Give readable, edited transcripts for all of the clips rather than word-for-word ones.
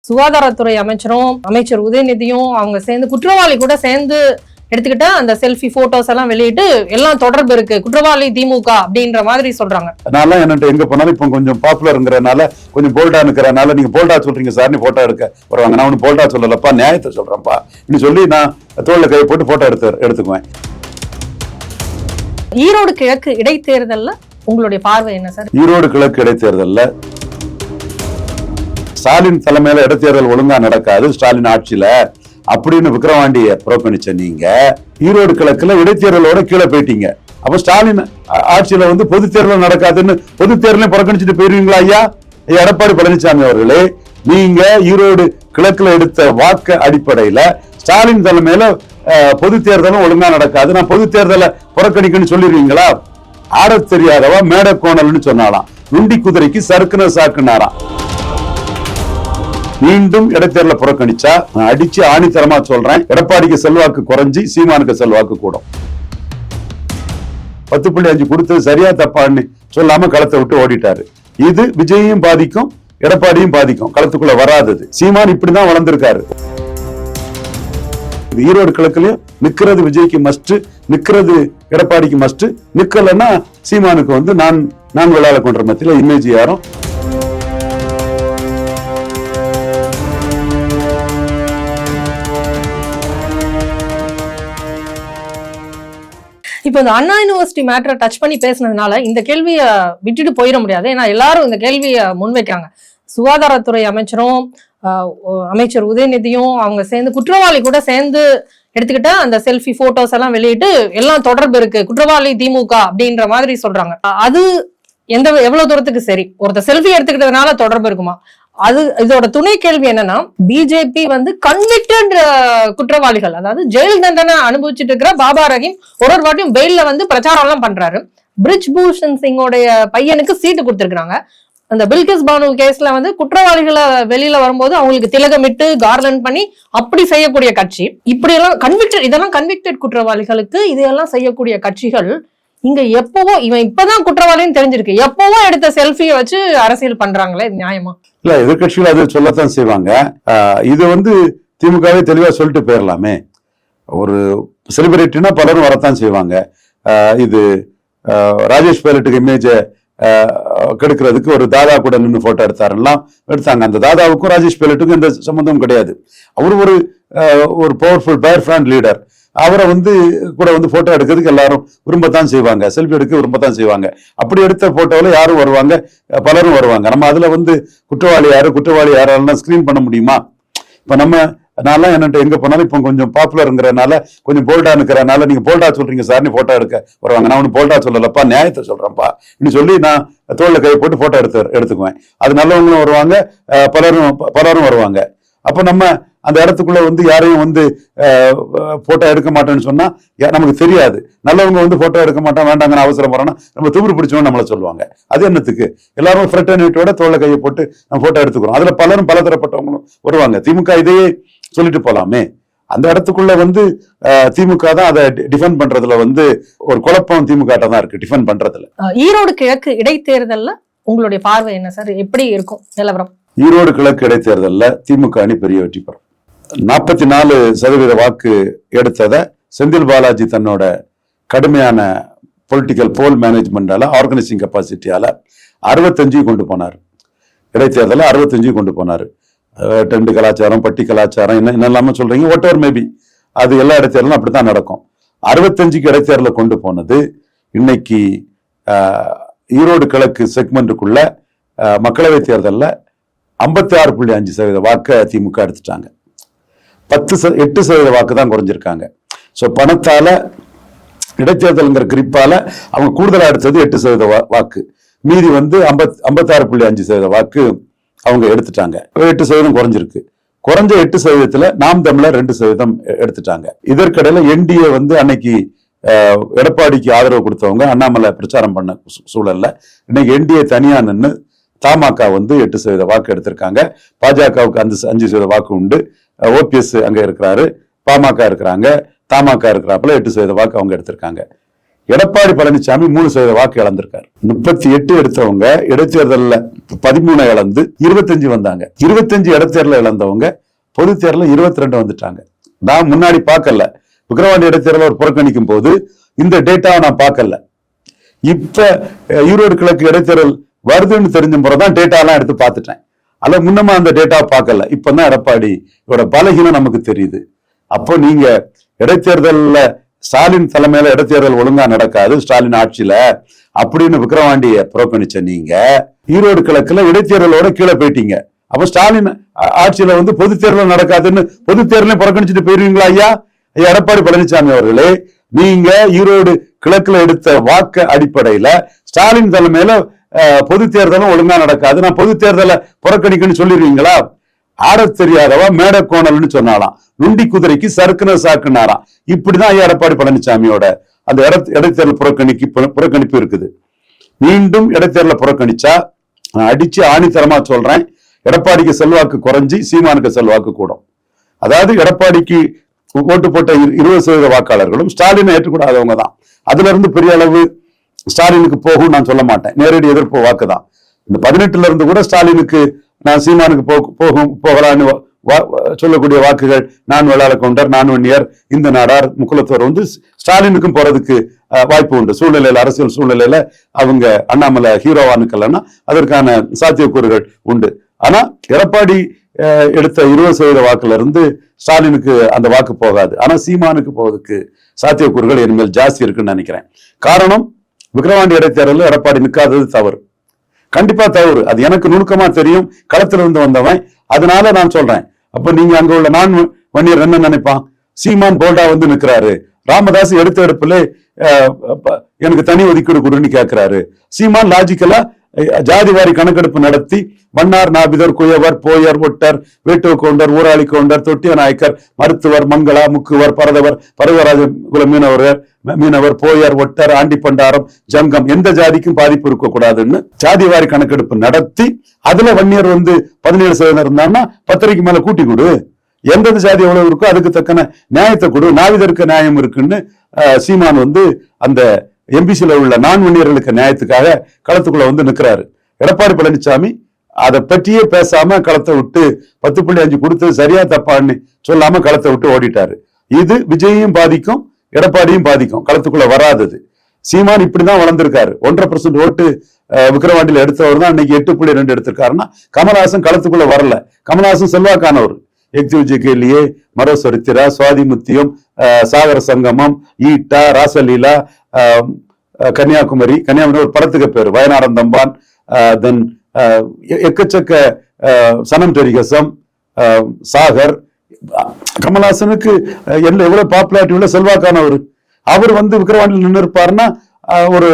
சுகாதாரத்துறை அமைச்சர் உதயநிதியும் அவங்க சேர்ந்து குற்றவாளி கூட சேர்ந்து எடுத்துக்கிட்டா அந்த செல்ஃபி போட்டோஸ் எல்லாம் வெளியிட்டு எல்லாம் தொடர்பு இருக்கு, குற்றவாளி திமுக அப்படின்ற மாதிரி சொல்றாங்க. அதனால என்னட்டு எங்க போனாலும் இப்ப கொஞ்சம் பாப்புலர்ங்கிறனால கொஞ்சம் போல்டா இருக்கிறனால நீங்க போல்டா சொல்றீங்க சார், நீ போட்டோ எடுக்க வருவாங்க. நான் ஒண்ணு போல்டா சொல்லலப்பா, நியாயத்தை சொல்றேன்ப்பா இன்னும் சொல்லி நான் தோல்ல கை போட்டு போட்டோ எடுத்துக்குவேன். ஈரோடு கிழக்கு இடைத்தேர்தல்ல உங்களுடைய பார்வை என்ன சார்? ஈரோடு கிழக்கு இடைத்தேர்தல்ல ஸ்டாலின் தலைமையில இடைத்தேர்தல் ஒழுங்கா நடக்காது ஸ்டாலின் ஆட்சியில அப்படின்னு விக்கிரவாண்டிய புறக்கணிச்ச நீங்க ஈரோடு கிழக்குல இடைத்தேர்தலோட கீழே போயிட்டீங்க. அப்ப ஸ்டாலின் ஆட்சியில பொது தேர்தல் நடக்காதுன்னு பொது தேர்தலையும் புறக்கணிச்சுட்டு போயிருவீங்களா ஐயா? எடப்பாடி பழனிசாமி அவர்களே, நீங்க ஈரோடு கிழக்குல எடுத்த வாக்கு அடிப்படையில ஸ்டாலின் தலைமையில பொது தேர்தலும் ஒழுங்கா நடக்காது, நான் பொது தேர்தலை புறக்கணிக்கணும்னு சொல்லிடுவீங்களா? ஆட தெரியாதவா மேட கோணல்னு சொன்னாலாம், நுண்டி குதிரைக்கு சறுக்குன சாக்குனாராம். மீண்டும் இடைத்தேர்தலை புறக்கணிச்சா அடிச்சு ஆணித்தரமா சொல்றேன், எடப்பாடிக்கு செல்வாக்கு குறைஞ்சி சீமானுக்கு செல்வாக்கு கூடும். 10.5 கொடுத்தது சரியா தப்பான்னு சொல்லாம களத்தை விட்டு ஓடிட்டாரு. இது விஜயையும் பாதிக்கும் எடப்பாடியும் பாதிக்கும், களத்துக்குள்ள வராதது. சீமான் இப்படிதான் வளர்ந்திருக்காரு. ஈரோடு கிழக்குலயும் நிக்கிறது விஜய்க்கு மஸ்ட், நிக்கிறது எடப்பாடிக்கு மஸ்ட், நிக்கலன்னா சீமானுக்கு நான் விளையாட கொண்ட மத்தியில இமேஜ் யாரும். இப்ப இந்த அண்ணா யூனிவர்சிட்டி மேட்டரை டச் பண்ணி பேசினதுனால இந்த கேள்வியை விட்டுட்டு போயிட முடியாது. ஏன்னா எல்லாரும் இந்த கேள்வியை முன்வைக்காங்க. சுகாதாரத்துறை அமைச்சர் உதயநிதியும் அவங்க சேர்ந்து குற்றவாளி கூட சேர்ந்து எடுத்துக்கிட்டா அந்த செல்ஃபி போட்டோஸ் எல்லாம் வெளியிட்டு எல்லாம் தொடர்பு இருக்கு, குற்றவாளி திமுக அப்படின்ற மாதிரி சொல்றாங்க. அது எவ்வளவு தூரத்துக்கு சரி? ஒருத்தர் செல்ஃபி எடுத்துக்கிட்டதுனால தொடர்பு இருக்குமா? இதோட துணை கேள்வி என்னன்னா, பிஜேபி கன்விக்டட் குற்றவாளிகள், அதாவது ஜெயில் தண்டனை அனுபவிச்சுட்டு இருக்கிற பாபா ரஹீம் ஒரு வாட்டியும் பெயில்ல பிரச்சாரம் எல்லாம் பண்றாரு. பிரிஜ் பூஷன் சிங்கோடைய பையனுக்கு சீட்டு கொடுத்திருக்காங்க. அந்த பில்கிஸ் பானு கேஸ்ல குற்றவாளிகளை வெளியில வரும்போது அவங்களுக்கு திலகமிட்டு கார்லண்ட் பண்ணி அப்படி செய்யக்கூடிய கட்சி. இப்படி எல்லாம் இதெல்லாம் கன்விக்டட் குற்றவாளிகளுக்கு இதெல்லாம் செய்யக்கூடிய கட்சிகள் இங்க எப்பவோ இவன் இப்பதான் குற்றவாளின்னு தெரிஞ்சிருக்கு, எப்பவோ எடுத்த செல்ஃபியை வச்சு அரசியல் பண்றாங்களே, நியாயமா? இல்ல, எதிர்கட்சிகள் அது சொல்லத்தான் செய்வாங்க. இது திமுகவே தெளிவா சொல்லிட்டு போயிடலாமே. ஒரு செலிபிரிட்டினா பலரும் வரத்தான் செய்வாங்க. இது ராஜேஷ் பைலட்டுக்கு இமேஜ கெடுக்கிறதுக்கு ஒரு தாதா கூட நின்று போட்டோ எடுத்தாங்க. அந்த தாதாவுக்கும் ராஜேஷ் பைலட்டுக்கும் எந்த சம்பந்தமும் கிடையாது. அவரு ஒரு பவர்ஃபுல் பயர் ஃப்ரண்ட் லீடர். அவரை கூட போட்டோ எடுக்கிறதுக்கு எல்லாரும் விரும்பத்தான் செய்வாங்க, செல்ஃபி எடுக்க விரும்பத்தான் செய்வாங்க. அப்படி எடுத்த போட்டோவில் யாரும் வருவாங்க, பலரும் வருவாங்க. நம்ம அதுல குற்றவாளி யாரெல்லாம் ஸ்கிரீன் பண்ண முடியுமா? இப்ப நான்லாம் என்னட்டு எங்க போனாலும் இப்ப கொஞ்சம் பாப்புலர்ங்கிறனால கொஞ்சம் போல்டா இருக்கிறனால நீங்க போல்டா சொல்றீங்க சார், நீ போட்டோ எடுக்க வருவாங்க. நான் ஒண்ணு போல்டா சொல்லலப்பா, நியாயத்தை சொல்றேன்ப்பா இன்னும் சொல்லி நான் தோல்ல கை போட்டு போட்டோ எடுத்துக்குவேன். அது நல்லவங்களும் வருவாங்க, பலரும் வருவாங்க. அப்ப நம்ம அந்த இடத்துக்குள்ள யாரையும் போட்டோ எடுக்க மாட்டேன்னு சொன்னா நமக்கு தெரியாது. நல்லவங்க போட்டோ எடுக்க மாட்டோம் வேண்டாங்கன்னு அவசரம் வரோம்னா நம்ம துபுறு பிடிச்சோம் நம்மள சொல்லுவாங்க. அது என்னத்துக்கு? எல்லாரும் ஃப்ரெட்டர்னிட்டியோட தோல்ல கையை போட்டு நம்ம போட்டோ எடுத்துக்கிறோம். அதுல பலரும் பலதரப்பட்டவங்களும் வருவாங்க. திமுக இதையே சொல்லிட்டு போலாமே. அந்த இடத்துக்குள்ள திமுக தான் அதை டிஃபெண்ட் பண்றதுல ஒரு குழப்பம் திமுக தான் இருக்கு டிஃபெண்ட் பண்றதுல. ஈரோடு கிழக்கு இடைத்தேர்தல்ல உங்களுடைய பார்வை என்ன சார்? எப்படி இருக்கும் நிலவரம்? ஈரோடு கிழக்கு இடைத்தேர்தல்ல திமுக அணி பெரிய வெற்றி பெறும். 44% வாக்கு எடுத்ததை செந்தில் பாலாஜி தன்னோட கடுமையான பொலிட்டிக்கல் போல் மேனேஜ்மெண்டால, ஆர்கனைசிங் கெப்பாசிட்டியால 65 கொண்டு போனார். இடைத்தேர்தல 65 கொண்டு போனாரு. டெண்டு கலாச்சாரம், பட்டி கலாச்சாரம், என்னெல்லாம சொல்றீங்க, வாட் எவர் மேபி, அது எல்லா இடைத்தேர்தலும் அப்படித்தான் நடக்கும். 65 இடைத்தேர்தல கொண்டு போனது இன்னைக்கு ஈரோடு கிழக்கு செக்மெண்ட்டுக்குள்ள மக்களவை தேர்தலில் 56.5% வாக்கு திமுக எடுத்துட்டாங்க. 8% வாக்கு தான் குறைஞ்சிருக்காங்க. ஸோ பணத்தால இடைத்தேர்தல்ங்கிற குறிப்பால அவங்க கூடுதலா எடுத்தது 8% வாக்கு. மீதி 56.5% வாக்கு அவங்க எடுத்துட்டாங்க. 8% குறைஞ்சிருக்கு. குறைஞ்ச 8%த்துல நாம் தமிழர் 2% எடுத்துட்டாங்க. இதற்கிடையில என்டிஏ அன்னைக்கு எடப்பாடிக்கு ஆதரவு கொடுத்தவங்க அண்ணாமலை பிரச்சாரம் பண்ண சூழல்ல இன்னைக்கு என்டிஏ தனியா நின்று தமாக 8% வாக்கு எடுத்திருக்காங்க. பாஜகவுக்கு 5% வாக்கு உண்டு. ஓபிஎஸ் அங்க இருக்கிறாரு, பாமக இருக்கிறாங்க, தமாக இருக்கிறாப்புல 8% வாக்கு அவங்க எடுத்திருக்காங்க. எடப்பாடி பழனிசாமி 3% வாக்கு இழந்திருக்காரு. 38 எடுத்தவங்க இடைத்தேர்தலில் 13 இழந்து 25 வந்தாங்க. 25 இடைத்தேர்தல் இழந்தவங்க பொது தேர்தலில் 22 வந்துட்டாங்க. நான் முன்னாடி பார்க்கல, விக்கிரவாண்டி இடைத்தேர்தல் ஒரு புறக்கணிக்கும் போது இந்த டேட்டாவை நான் பார்க்கல. இப்ப ஈரோடு கிழக்கு இடைத்தேர்தல் வருதுன்னு தெரிஞ்ச பிறகுதான் டேட்டாலாம் எடுத்து பார்த்துட்டேன். அல்ல முன்னமா அந்த டேட்டாவை பார்க்கல. இப்பதான் எடப்பாடியோட பலகீனம் நமக்கு தெரியுது. அப்போ நீங்க இடைத்தேர்தல்ல ஸ்டாலின் தலைமையில இடைத்தேர்தல் ஒழுங்கா நடக்காது ஸ்டாலின் ஆட்சியில அப்படின்னு விக்கிரவாண்டிய புறக்கணிச்ச நீங்க ஈரோடு கிழக்குல இடைத்தேர்தலோட கீழே போயிட்டீங்க. அப்ப ஸ்டாலின் ஆட்சியில பொது தேர்தல் நடக்காதுன்னு பொது தேர்தலையும் புறக்கணிச்சுட்டு போயிருவீங்களா ஐயா? எடப்பாடி பழனிசாமி அவர்களே, நீங்க ஈரோடு கிழக்குல எடுத்த வாக்கு அடிப்படையில ஸ்டாலின் தலைமையில பொது தேர்தலும் ஒழுங்கா நடக்காது, நான் பொது தேர்தலை புறக்கணிக்கணும்னு சொல்லிடுவீங்களா? ஆடத் தெரியாதவா மேட கோணல்னு சொன்னாலாம், நுண்டி குதிரைக்கு சறுக்குன சாக்குனாராம். இப்படிதான் எடப்பாடி பழனிசாமியோட அந்த இடைத்தேர்தல் புறக்கணிப்பு இருக்குது. மீண்டும் இடைத்தேர்தலை புறக்கணிச்சா அடிச்சு ஆணித்தரமா சொல்றேன், எடப்பாடிக்கு செல்வாக்கு குறைஞ்சி சீமானுக்கு செல்வாக்கு கூடும். அதாவது எடப்பாடிக்கு ஓட்டு போட்ட 20% வாக்காளர்களும் ஸ்டாலினை ஏற்றுக்கூடாதவங்க தான். அதுல இருந்து பெரிய அளவு ஸ்டாலினுக்கு போகும் நான் சொல்ல மாட்டேன், நேரடி எதிர்ப்பு வாக்கு தான். இந்த 18ல இருந்து கூட ஸ்டாலினுக்கு நான் சீமானுக்கு போகலான்னு சொல்லக்கூடிய வாக்குகள் நான் வேளாள கவுண்டர், நான் வன்னியர், இந்த நாடார், முக்குலத்தோர் ஸ்டாலினுக்கும் போறதுக்கு வாய்ப்பு உண்டு. சூழ்நிலையில அரசியல் சூழ்நிலையில அவங்க அண்ணாமலை ஹீரோவானுக்கலன்னா அதற்கான சாத்தியக்கூறுகள் உண்டு. ஆனா எடப்பாடி எடுத்த 20% வாக்குல இருந்து ஸ்டாலினுக்கு அந்த வாக்கு போகாது. ஆனா சீமானுக்கு போவதுக்கு சாத்தியக்கூறுகள் இனிமேல் ஜாஸ்தி இருக்குன்னு நினைக்கிறேன். காரணம், விக்கிரவாண்டி இடைத்தேர்தலில் எடப்பாடி நிற்காதது தவறு, கண்டிப்பா தவறு. அது எனக்கு நுணுக்கமா தெரியும், களத்துல இருந்து வந்தவன். அதனால நான் சொல்றேன். அப்ப நீங்க அங்க உள்ள நான் வன்னியர் என்ன நினைப்பான்? சீமான் போல்டா நிக்கிறாரு, ராமதாஸ் எடுத்த எடுப்புல எனக்கு தனி ஒதுக்கீடு கொடுன்னு கேட்கிறாரு. சீமான் லாஜிக்கலா ஜாதிவாரி கணக்கெடுப்பு நடத்தி Mannar, நாபிதர், குயவர், Boer, ஒட்டர், வேட்டுவ counter, Urali counter, தொட்டிய நாயக்கர், மருத்துவர், மங்களா, முக்குவர், பரதவர், பரதராஜ குல மீனவர், போயர், ஒட்டர், ஆண்டி பண்டாரம், ஜங்கம் எந்த ஜாதிக்கும் பாதிப்பு இருக்க கூடாதுன்னு ஜாதிவாரி கணக்கெடுப்பு நடத்தி அதுல வன்னியர் 17% இருந்தாங்கன்னா 10 மேல கூட்டி கொடு, எந்தெந்த ஜாதி எவ்வளவு இருக்கோ அதுக்கு தக்கன நியாயத்தை கொடு, நாவிதருக்கு நியாயம் இருக்குன்னு சீமான் அந்த எம்பிசில உள்ள நான் வன்னியர்களுக்கு நியாயத்துக்காக களத்துக்குள்ள நிக்கிறாரு. எடப்பாடி பழனிசாமி அதை பற்றியே பேசாம களத்தை விட்டு 10.5 கொடுத்தது சரியா தப்பான்னு சொல்லாம களத்தை விட்டு ஓடிட்டாரு. இது விஜயையும் பாதிக்கும், எடப்பாடியும் பாதிக்கும், களத்துக்குள்ள வராதது. சீமான் இப்படிதான் வளர்ந்திருக்காரு. 1.5% ஓட்டு விக்கிரவாண்டியில எடுத்தவர் தான் இன்னைக்கு 8.2 எடுத்திருக்காருன்னா கமல்ஹாசன் களத்துக்குள்ள வரல. கமல்ஹாசன் செல்வாக்கானவர். எக்ஸிபிஜிகேலியே, மரோசரித்திரா, சுவாதிமுத்தியம், சாகர சங்கமம், ஈட்டா, ராசலீலா, கன்னியாகுமரி ஒரு படத்துக்கு பேரு, வயநாடந்தம்பான், தென் எக்கச்சக்க சனம் டெரிகசம், சாகர். கமல்ஹாசனுக்கு எவ்வளவு பாப்புலாரிட்டி உள்ள செல்வாக்கானவர். அவர் விக்கிரவாண்டியில் நின்று இருப்பாருன்னா ஒரு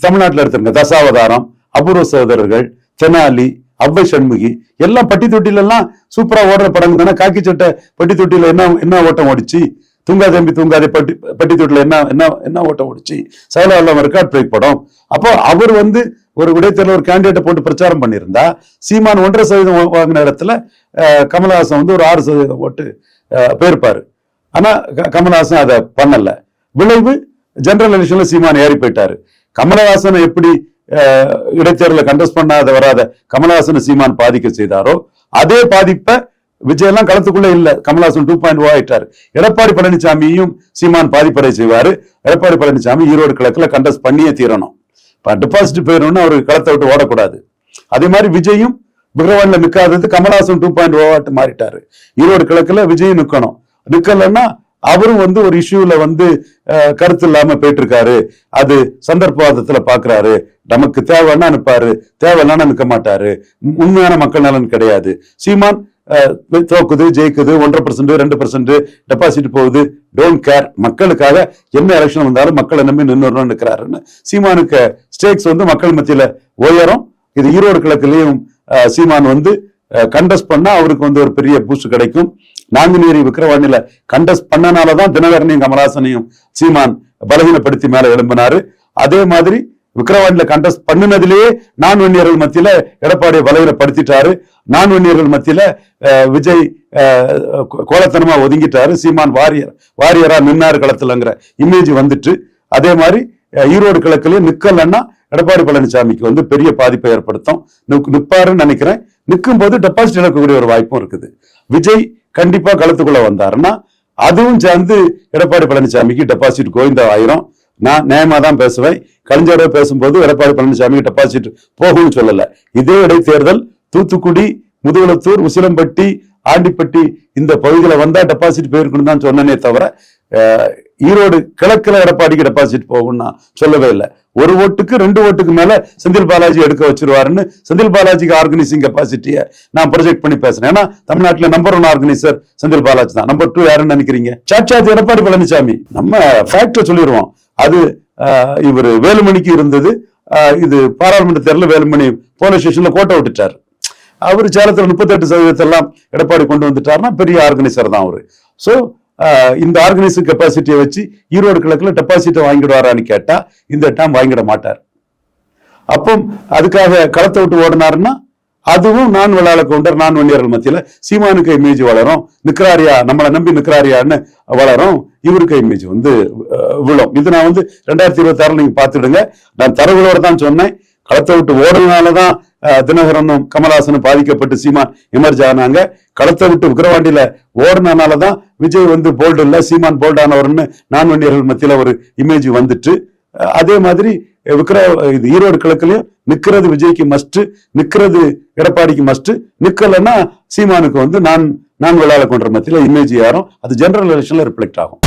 தமிழ்நாட்டில் எடுத்துருங்க, தசாவதாரம், அபூர்வ சகோதரர்கள், தெனாலி, அவ்வை சண்முகி எல்லாம் பட்டி தொட்டில எல்லாம் சூப்பரா ஓடுற படம் தானே. காக்கி சட்டை பட்டி தொட்டில என்ன ஓட்டம் ஓடிச்சு, தூங்கா தம்பி தூங்காதே பட்டி தொட்டில என்ன ஓட்டம் ஓடிச்சு, சகல ரெக்கார்ட் பிரேக் படம். அப்போ அவர் ஒரு இடைத்தேர்தல் ஒரு கேண்டிடேட்டை போட்டு பிரச்சாரம் பண்ணியிருந்தா சீமான் 1.5% வாங்கின இடத்துல கமல்ஹாசன் ஒரு 6% ஓட்டு போயிருப்பாரு. ஆனா கமல்ஹாசன் அதை பண்ணல. விளைவு ஜெனரல் எலெக்ஷன்ல சீமான் ஏறி போயிட்டாரு. கமல்ஹாசனை எப்படி இடைத்தேர்தல கண்டஸ்ட் பண்ணாத வராத கமல்ஹாசன் சீமான் பாதிக்க செய்தாரோ அதே பாதிப்பை விஜயெல்லாம் களத்துக்குள்ள இல்ல. கமல்ஹாசன் 2.0 ஆயிட்டாரு. எடப்பாடி பழனிசாமியும் சீமான் பாதிப்படை செய்வாரு. எடப்பாடி பழனிசாமி ஈரோடு கிழக்குல கண்டஸ்ட் பண்ணியே தீரணும். டெபாசிட் போயிடணும்னு அவருக்கு களத்தை விட்டு ஓடக்கூடாது. அதே மாதிரி விஜயும் விக்கிரவாண்டில நிக்காதது கமல்ஹாசன் 2.0 ஆட்டு மாறிட்டாரு. ஈரோடு கிழக்குல விஜயும் நிக்கணும். நிக்கலன்னா அவரும் ஒரு இஷ்யூல கருத்து இல்லாம போயிட்டு இருக்காரு. அது சந்தர்ப்பவாதத்துல பாக்குறாரு. நமக்கு தேவைன்னா நிற்பாரு, தேவையில்லைன்னா நிற்க மாட்டாரு. உண்மையான மக்கள் நலன் கிடையாது. சீமான் தோக்குது, ஜெயிக்குது, 1.5%, 2% டெபாசிட் போகுது, டோன்ட் கேர். மக்களுக்காக என்ன எலெக்ஷன் வந்தாலும் மக்களை நம்பி நின்று நிற்கிறாருன்னு சீமானுக்கு ஸ்டேக்ஸ் மக்கள் மத்தியில உயரும். இது ஈரோடு கிழக்குலயும் சீமான் கண்டஸ்ட் பண்ணா அவருக்கு ஒரு பெரிய பூஸ்ட் கிடைக்கும். நாங்குநேரி விக்கிரவாண்டியில கண்டஸ்ட் பண்ணனாலதான் தினகரனையும் கமல்ஹாசனையும் சீமான் பலகீனப்படுத்தி மேல எழும்பினாரு. அதே மாதிரி விக்கிரவாண்டியில கண்டஸ்ட் பண்ணினதிலேயே நான் வன்னியர்கள் மத்தியில எடப்பாடியை பலகீனப்படுத்திட்டாரு. நான் வன்னியர்கள் மத்தியில விஜய் கோலத்தனமா ஒதுங்கிட்டாரு. சீமான் வாரியரா நின்னாரு களத்துலங்கிற இமேஜ் வந்துட்டு அதே மாதிரி ஈரோடு கிழக்குலயும் நிக்கலன்னா எடப்பாடி பழனிசாமிக்கு வந்து பெரிய பாதிப்பை ஏற்படுத்தும். நிப்பாருன்னு நினைக்கிறேன். நிற்கும் போது டெபாசிட் இழக்கக்கூடிய ஒரு வாய்ப்பும் இருக்குது. விஜய் கண்டிப்பா களத்துக்குள்ள வந்தாருன்னா அதுவும் சேர்ந்து எடப்பாடி பழனிசாமிக்கு டெபாசிட் கோவிந்தாயிரும். நான் நியாயமா தான் பேசுவேன். கலைஞரோட பேசும்போது எடப்பாடி பழனிசாமிக்கு டெபாசிட் போகும்னு சொல்லல. இதே இடைத்தேர்தல் தூத்துக்குடி, முதுகுளத்தூர், உசிலம்பட்டி, ஆண்டிப்பட்டி இந்த பகுதியில வந்தா டெபாசிட் போயிருக்கணும் தான் சொன்னனே தவிர ஈரோடு கிழக்குல எடப்பாடிக்கு டெபாசிட் போகும்னா சொல்லவே இல்லை. 1 ஓட்டுக்கு 2 ஓட்டுக்கு மேல செந்தில் பாலாஜி எடுக்க வச்சிருவாருன்னு செந்தில் பாலாஜிக்கு ஆர்கனைசிங் கெப்பாசிட்டியை நான் ப்ரொஜெக்ட் பண்ணி பேசுறேன். ஏன்னா தமிழ்நாட்டுல நம்பர் 1 ஆர்கனைசர் செந்தில் பாலாஜி தான். நம்பர் 2 யாருன்னு நினைக்கிறீங்க? சாட்சாத் எடப்பாடி பழனிசாமி. நம்ம ஃபேக்டர் சொல்லிடுவோம். அது இவர் வேலுமணிக்கு இருந்தது. இது பாராளுமன்ற தேர்தலில் வேலுமணி போலீஸ் ஸ்டேஷன்ல கோட்டை விட்டுட்டார். அவர் சேலத்துல 38% எல்லாம் எடப்பாடி கொண்டு வந்துட்டாருன்னா பெரிய ஆர்கனைசர் தான் அவரு. சோ இந்த ஆர்கனைசிங் கெப்பாசிட்டியை வச்சு ஈரோடு கிழக்குல டெபாசிட்டை வாங்கிடுவாரான்னு கேட்டா இந்த டைம் வாங்கிட மாட்டார். அப்போ அதுக்காக களத்தை விட்டு ஓடினாருன்னா அதுவும் நான் விளாள கவுண்டர், நான் வன்னியர்கள் மத்தியில சீமானுக்கு இமேஜ் வளரும். நிக்கிறாரியா, நம்மளை நம்பி நிக்கிறாரியான்னு வளரும். இவருக்கு இமேஜ் வந்து விழும். இது நான் வந்து 2026 நீங்க பாத்துடுங்க. நான் தரவுகளோட தான் சொன்னேன். களத்தை விட்டு ஓடுறதுனாலதான் தினகரனும் கமலஹாசனும் பாதிக்கப்பட்டு சீமான் எமர்ஜ் ஆனாங்க. களத்தை விட்டு விக்கிரவாண்டியில ஓடுனதுனாலதான் விஜய் வந்து போல்டு இல்ல, சீமான் போல்டானவர்னு நான் வன்னியர்கள் மத்தியில ஒரு இமேஜ் வந்துட்டு. அதே மாதிரி ஈரோடு கிழக்குலயும் நிக்கிறது விஜய்க்கு மஸ்ட், நிக்கிறது எடப்பாடிக்கு மஸ்ட். நிக்கலன்னா சீமானுக்கு வந்து நான் விளையாட கொண்ட மத்தியில இமேஜ் யாரும் அது ஜெனரல் எலெக்ஷன்ல ரிஃப்ளெக்ட் ஆகும்.